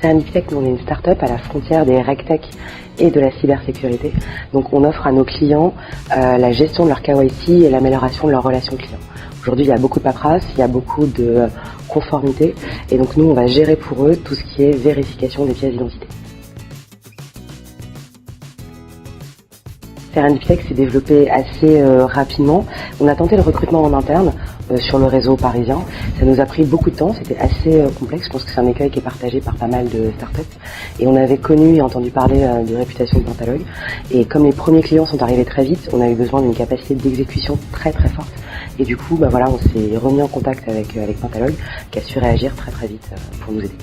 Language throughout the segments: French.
Serendipitech, nous on est une start-up à la frontière des RegTech et de la cybersécurité. Donc on offre à nos clients la gestion de leur KYC et l'amélioration de leur relation client. Aujourd'hui il y a beaucoup de paperasse, il y a beaucoup de conformité et donc nous on va gérer pour eux tout ce qui est vérification des pièces d'identité. Serendipitech s'est développé assez rapidement. On a tenté le recrutement en interne sur le réseau parisien. Ça nous a pris beaucoup de temps, c'était assez complexe. Je pense que c'est un écueil qui est partagé par pas mal de startups. Et on avait connu et entendu parler de réputation de Pentalog. Et comme les premiers clients sont arrivés très vite, on a eu besoin d'une capacité d'exécution très très forte. Et du coup, voilà, on s'est remis en contact avec Pentalog, qui a su réagir très très vite pour nous aider.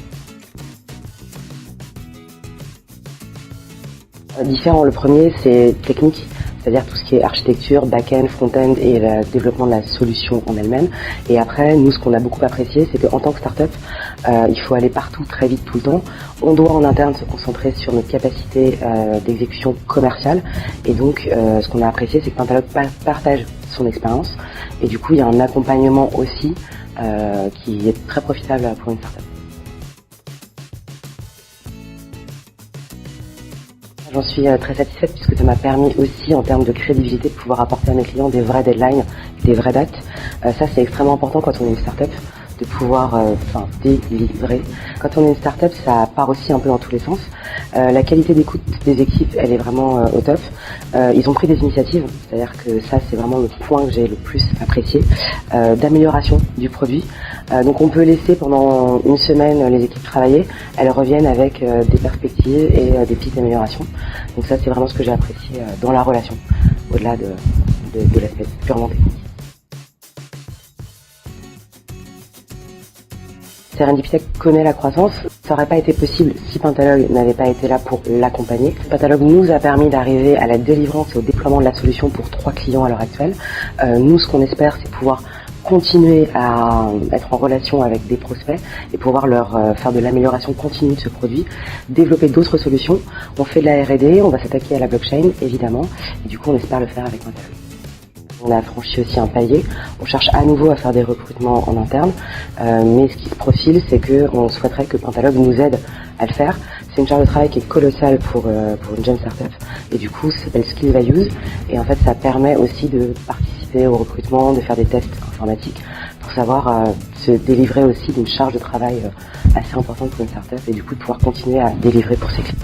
Différent, le premier c'est technique, c'est-à-dire tout ce qui est architecture, back-end, front-end et le développement de la solution en elle-même. Et après, nous ce qu'on a beaucoup apprécié, c'est qu'en tant que start-up, il faut aller partout très vite tout le temps. On doit en interne se concentrer sur notre capacité d'exécution commerciale. Et donc ce qu'on a apprécié, c'est que Pentalog partage son expérience. Et du coup, il y a un accompagnement aussi qui est très profitable pour une start-up. J'en suis très satisfaite puisque ça m'a permis aussi en termes de crédibilité de pouvoir apporter à mes clients des vraies deadlines, des vraies dates. Ça c'est extrêmement important quand on est une start-up de pouvoir délivrer. Quand on est une start-up, ça part aussi un peu dans tous les sens. La qualité d'écoute des équipes, elle est vraiment au top. Ils ont pris des initiatives, c'est-à-dire que ça c'est vraiment le point que j'ai le plus apprécié, d'amélioration du produit. Donc on peut laisser pendant une semaine les équipes travailler, elles reviennent avec des perspectives et des pistes d'amélioration. Donc ça c'est vraiment ce que j'ai apprécié dans la relation, au-delà de l'aspect purement technique. Serendipitech connaît la croissance. Ça n'aurait pas été possible si Pentalog n'avait pas été là pour l'accompagner. Pentalog nous a permis d'arriver à la délivrance et au déploiement de la solution pour 3 clients à l'heure actuelle. Nous, ce qu'on espère, c'est pouvoir continuer à être en relation avec des prospects et pouvoir leur faire de l'amélioration continue de ce produit, développer d'autres solutions. On fait de la R&D, on va s'attaquer à la blockchain, évidemment, et du coup, on espère le faire avec Pentalog. On a franchi aussi un palier, on cherche à nouveau à faire des recrutements en interne, mais ce qui se profile, c'est qu'on souhaiterait que Pentalog nous aide à le faire. C'est une charge de travail qui est colossale pour une jeune startup, et du coup, ça s'appelle Skills by Use, et en fait, ça permet aussi de participer au recrutement, de faire des tests informatiques, pour savoir se délivrer aussi d'une charge de travail assez importante pour une startup, et du coup, de pouvoir continuer à délivrer pour ses clients.